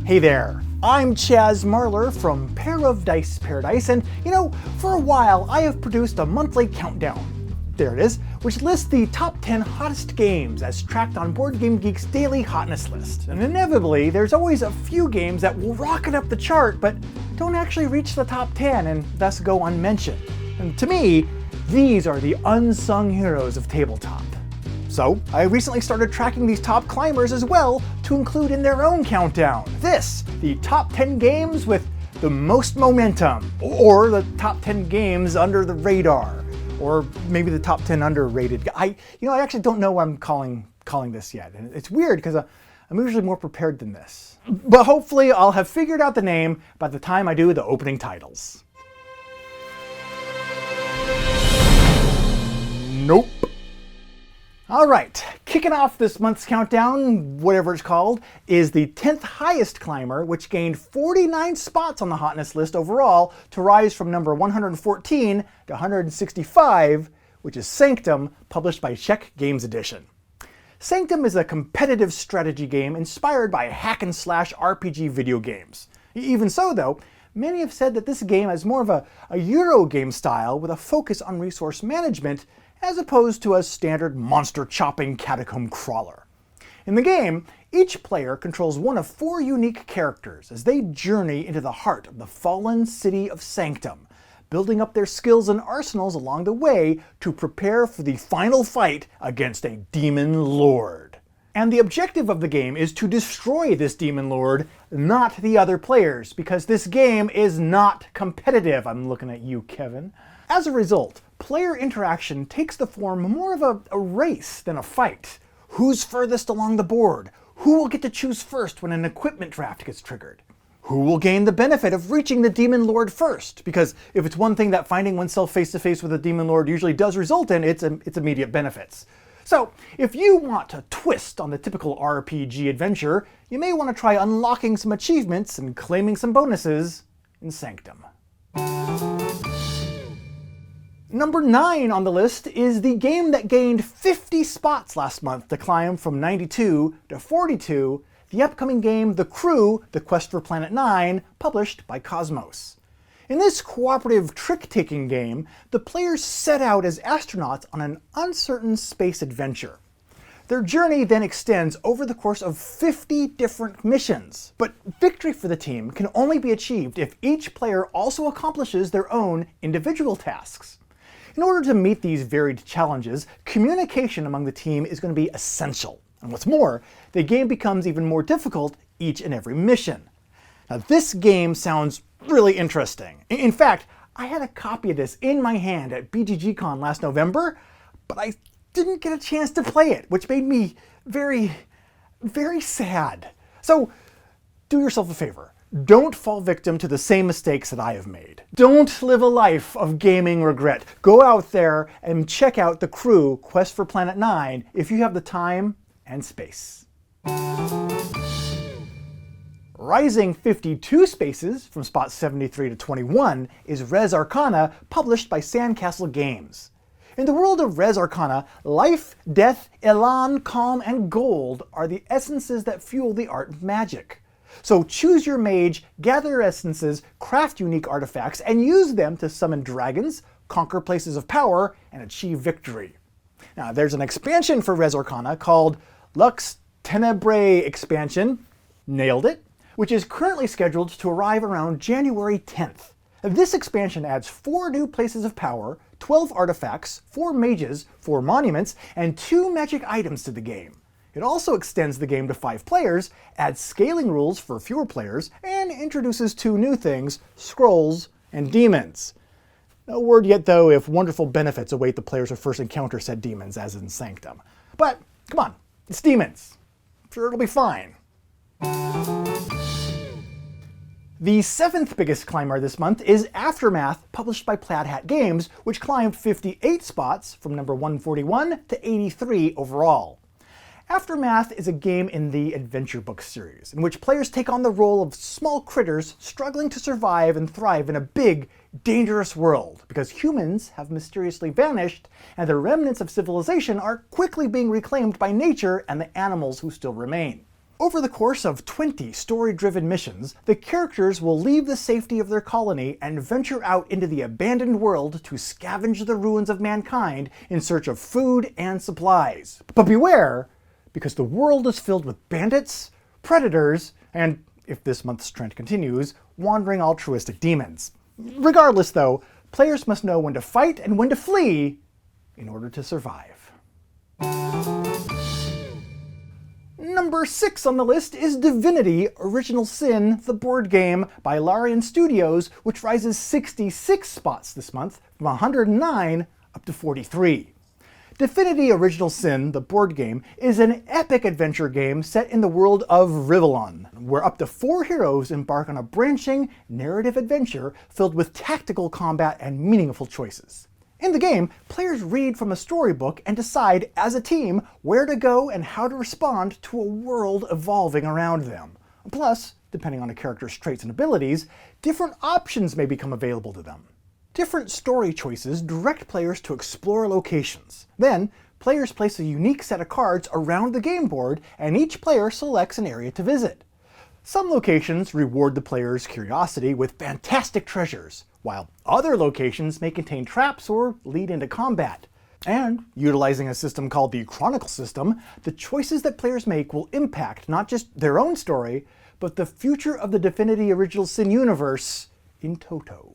Hey there, I'm Chaz Marler from Pair of Dice Paradise, and for a while I have produced a monthly countdown. There it is, which lists the top 10 hottest games as tracked on Board Game Geek's daily hotness list. And inevitably, there's always a few games that will rocket up the chart, but don't actually reach the top 10 and thus go unmentioned. And to me, these are the unsung heroes of tabletop. So I recently started tracking these top climbers as well to include in their own countdown. This, the top 10 games with the most momentum, or the top 10 games under the radar, or maybe the top 10 underrated. I actually don't know what I'm calling this yet. And it's weird because I'm usually more prepared than this. But hopefully I'll have figured out the name by the time I do the opening titles. Nope. Alright, kicking off this month's countdown, whatever it's called, is the 10th highest climber, which gained 49 spots on the hotness list overall to rise from number 114 to 165, which is Sanctum, published by Czech Games Edition. Sanctum is a competitive strategy game inspired by hack-and-slash RPG video games. Even so, though, many have said that this game has more of a Euro game style with a focus on resource management as opposed to a standard monster-chopping catacomb crawler. In the game, each player controls one of 4 unique characters as they journey into the heart of the fallen city of Sanctum, building up their skills and arsenals along the way to prepare for the final fight against a demon lord. And the objective of the game is to destroy this demon lord, not the other players, because this game is not competitive. I'm looking at you, Kevin. As a result, player interaction takes the form more of a race than a fight. Who's furthest along the board? Who will get to choose first when an equipment draft gets triggered? Who will gain the benefit of reaching the demon lord first? Because if it's one thing that finding oneself face to face with a demon lord usually does result in, it's immediate benefits. So if you want a twist on the typical RPG adventure, you may want to try unlocking some achievements and claiming some bonuses in Sanctum. Number 9 on the list is the game that gained 50 spots last month to climb from 92 to 42, the upcoming game The Crew, The Quest for Planet 9, published by Cosmos. In this cooperative trick-taking game, the players set out as astronauts on an uncertain space adventure. Their journey then extends over the course of 50 different missions, but victory for the team can only be achieved if each player also accomplishes their own individual tasks. In order to meet these varied challenges, communication among the team is going to be essential. And what's more, the game becomes even more difficult each and every mission. Now this game sounds really interesting. In fact, I had a copy of this in my hand at BGGCon last November, but I didn't get a chance to play it, which made me very, very sad. So do yourself a favor. Don't fall victim to the same mistakes that I have made. Don't live a life of gaming regret. Go out there and check out The Crew, Quest for Planet 9 if you have the time and space. Rising 52 spaces from spot 73 to 21 is Rez Arcana, published by Sandcastle Games. In the world of Rez Arcana, life, death, elan, calm, and gold are the essences that fuel the art of magic. So choose your mage, gather essences, craft unique artifacts, and use them to summon dragons, conquer places of power, and achieve victory. Now there's an expansion for Rez Arcana called Lux Tenebrae Expansion, nailed it, which is currently scheduled to arrive around January 10th. This expansion adds 4 new places of power, 12 artifacts, 4 mages, 4 monuments, and 2 magic items to the game. It also extends the game to 5 players, adds scaling rules for fewer players, and introduces 2 new things, scrolls and demons. No word yet though if wonderful benefits await the players who first encounter said demons as in Sanctum. But come on, it's demons. I'm sure it'll be fine. The 7th biggest climber this month is Aftermath, published by Plaid Hat Games, which climbed 58 spots from number 141 to 83 overall. Aftermath is a game in the adventure book series, in which players take on the role of small critters struggling to survive and thrive in a big, dangerous world, because humans have mysteriously vanished, and the remnants of civilization are quickly being reclaimed by nature and the animals who still remain. Over the course of 20 story-driven missions, the characters will leave the safety of their colony and venture out into the abandoned world to scavenge the ruins of mankind in search of food and supplies. But beware, because the world is filled with bandits, predators, and, if this month's trend continues, wandering altruistic demons. Regardless though, players must know when to fight and when to flee in order to survive. Number 6 on the list is Divinity Original Sin, the board game by Larian Studios, which rises 66 spots this month from 109 up to 43. Divinity Original Sin, the board game, is an epic adventure game set in the world of Rivellon, where up to 4 heroes embark on a branching, narrative adventure filled with tactical combat and meaningful choices. In the game, players read from a storybook and decide, as a team, where to go and how to respond to a world evolving around them. Plus, depending on a character's traits and abilities, different options may become available to them. Different story choices direct players to explore locations. Then, players place a unique set of cards around the game board, and each player selects an area to visit. Some locations reward the player's curiosity with fantastic treasures, while other locations may contain traps or lead into combat. And, utilizing a system called the Chronicle system, the choices that players make will impact not just their own story, but the future of the Divinity Original Sin universe in toto.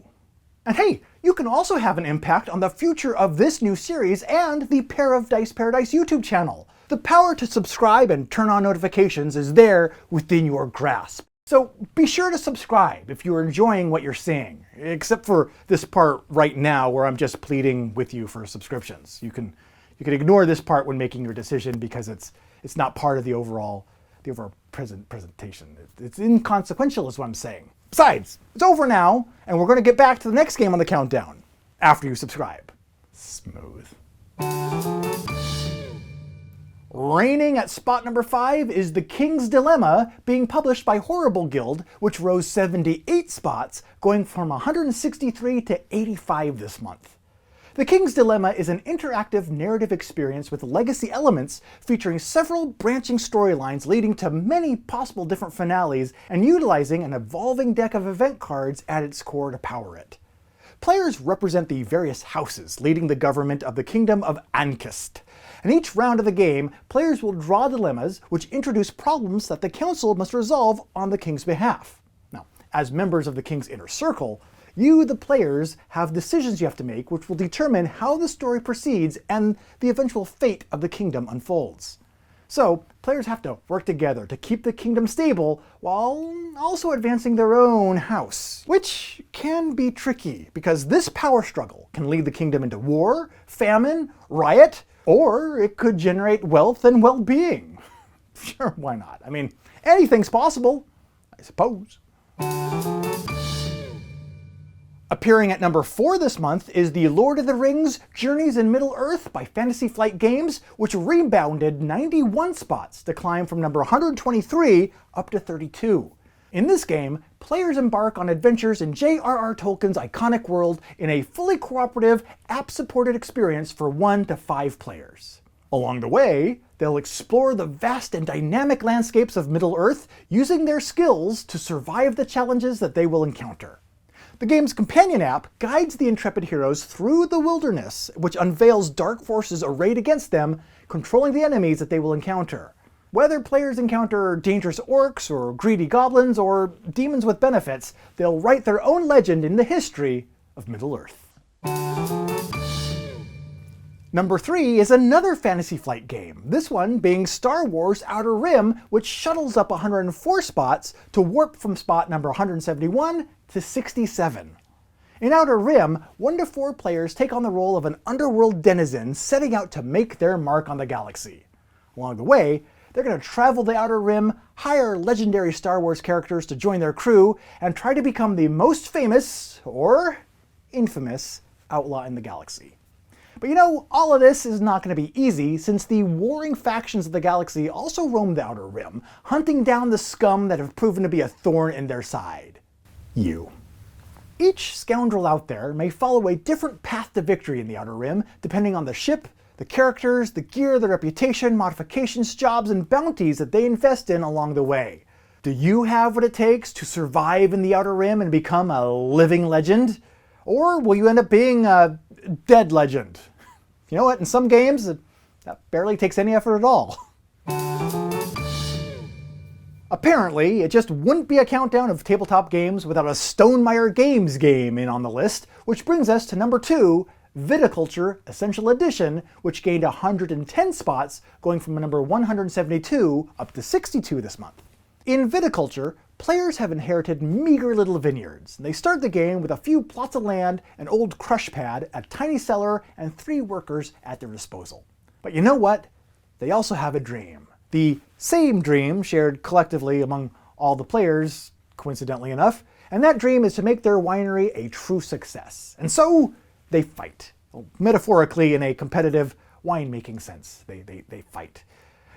And hey, you can also have an impact on the future of this new series and the Pair of Dice Paradise YouTube channel. The power to subscribe and turn on notifications is there within your grasp. So be sure to subscribe if you're enjoying what you're seeing, except for this part right now where I'm just pleading with you for subscriptions. You can ignore this part when making your decision because it's not part of the overall presentation. It's inconsequential is what I'm saying. Besides, it's over now, and we're going to get back to the next game on the countdown after you subscribe. Smooth. Reigning at spot number 5 is The King's Dilemma, being published by Horrible Guild, which rose 78 spots, going from 163 to 85 this month. The King's Dilemma is an interactive narrative experience with legacy elements featuring several branching storylines leading to many possible different finales and utilizing an evolving deck of event cards at its core to power it. Players represent the various houses leading the government of the Kingdom of Ankist. In each round of the game, players will draw dilemmas which introduce problems that the council must resolve on the king's behalf. Now, as members of the king's inner circle, you, the players, have decisions you have to make which will determine how the story proceeds and the eventual fate of the kingdom unfolds. So, players have to work together to keep the kingdom stable while also advancing their own house, which can be tricky because this power struggle can lead the kingdom into war, famine, riot, or it could generate wealth and well-being. Sure, why not? I mean, anything's possible, I suppose. Appearing at number 4 this month is The Lord of the Rings Journeys in Middle-earth by Fantasy Flight Games, which rebounded 91 spots to climb from number 123 up to 32. In this game, players embark on adventures in J.R.R. Tolkien's iconic world in a fully cooperative, app-supported experience for 1 to 5 players. Along the way, they'll explore the vast and dynamic landscapes of Middle-earth using their skills to survive the challenges that they will encounter. The game's companion app guides the intrepid heroes through the wilderness, which unveils dark forces arrayed against them, controlling the enemies that they will encounter. Whether players encounter dangerous orcs, or greedy goblins, or demons with benefits, they'll write their own legend in the history of Middle-earth. Number 3 is another Fantasy Flight game, this one being Star Wars Outer Rim, which shuttles up 104 spots to warp from spot number 171 to 67. In Outer Rim, 1 to 4 players take on the role of an underworld denizen setting out to make their mark on the galaxy. Along the way, they're going to travel the Outer Rim, hire legendary Star Wars characters to join their crew, and try to become the most famous, or infamous, outlaw in the galaxy. But you know, all of this is not going to be easy, since the warring factions of the galaxy also roam the Outer Rim, hunting down the scum that have proven to be a thorn in their side. You. Each scoundrel out there may follow a different path to victory in the Outer Rim, depending on the ship, the characters, the gear, the reputation, modifications, jobs, and bounties that they invest in along the way. Do you have what it takes to survive in the Outer Rim and become a living legend? Or will you end up being a dead legend? You know what, in some games, that barely takes any effort at all. Apparently, it just wouldn't be a countdown of tabletop games without a Stonemaier Games game in on the list, which brings us to number 2, Viticulture Essential Edition, which gained 110 spots, going from number 172 up to 62 this month. In Viticulture, players have inherited meager little vineyards, and they start the game with a few plots of land, an old crush pad, a tiny cellar, and 3 workers at their disposal. But you know what? They also have a dream. The same dream shared collectively among all the players, coincidentally enough, and that dream is to make their winery a true success. And so they fight. Well, metaphorically, in a competitive winemaking sense, they fight.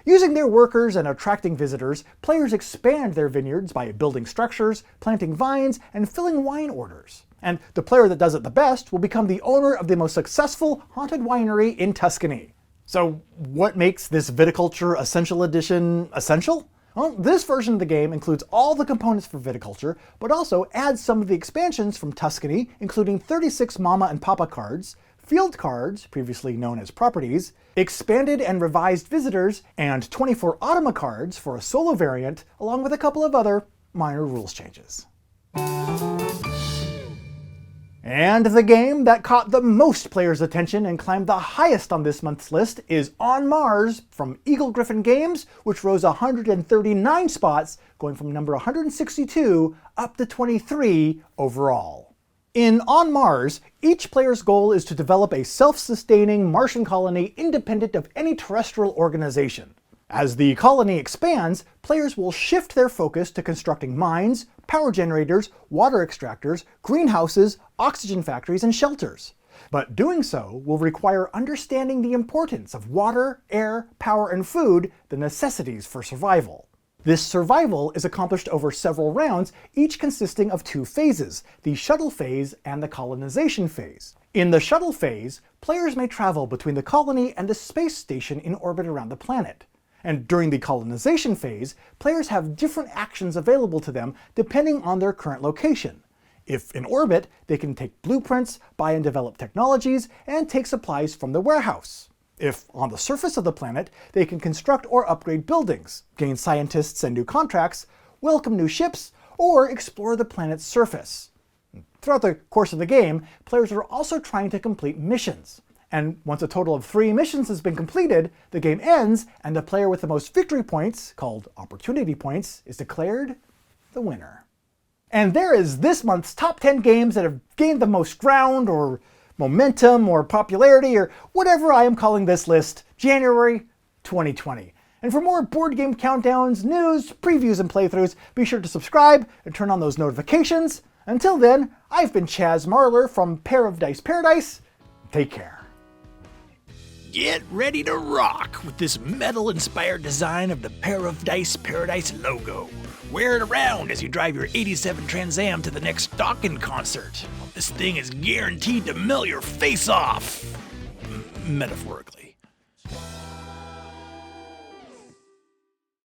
Using their workers and attracting visitors, players expand their vineyards by building structures, planting vines, and filling wine orders. And the player that does it the best will become the owner of the most successful haunted winery in Tuscany. So what makes this Viticulture Essential Edition essential? Well, this version of the game includes all the components for Viticulture, but also adds some of the expansions from Tuscany, including 36 Mama and Papa cards, field cards, previously known as properties, expanded and revised visitors, and 24 Automa cards for a solo variant, along with a couple of other minor rules changes. And the game that caught the most players' attention and climbed the highest on this month's list is On Mars from Eagle Gryphon Games, which rose 139 spots, going from number 162 up to 23 overall. In On Mars, each player's goal is to develop a self-sustaining Martian colony independent of any terrestrial organization. As the colony expands, players will shift their focus to constructing mines, power generators, water extractors, greenhouses, oxygen factories, and shelters. But doing so will require understanding the importance of water, air, power, and food, the necessities for survival. This survival is accomplished over several rounds, each consisting of 2 phases, the shuttle phase and the colonization phase. In the shuttle phase, players may travel between the colony and the space station in orbit around the planet. And during the colonization phase, players have different actions available to them depending on their current location. If in orbit, they can take blueprints, buy and develop technologies, and take supplies from the warehouse. If on the surface of the planet, they can construct or upgrade buildings, gain scientists and new contracts, welcome new ships, or explore the planet's surface. Throughout the course of the game, players are also trying to complete missions. And once a total of 3 missions has been completed, the game ends, and the player with the most victory points, called opportunity points, is declared the winner. And there is this month's top 10 games that have gained the most ground, or momentum, or popularity, or whatever I am calling this list, January 2020. And for more board game countdowns, news, previews, and playthroughs, be sure to subscribe and turn on those notifications. Until then, I've been Chaz Marler from Pair of Dice Paradise. Take care. Get ready to rock with this metal-inspired design of the Pair of Dice Paradise logo. Wear it around as you drive your 87 Trans Am to the next Dawkins concert. This thing is guaranteed to melt your face off. Metaphorically.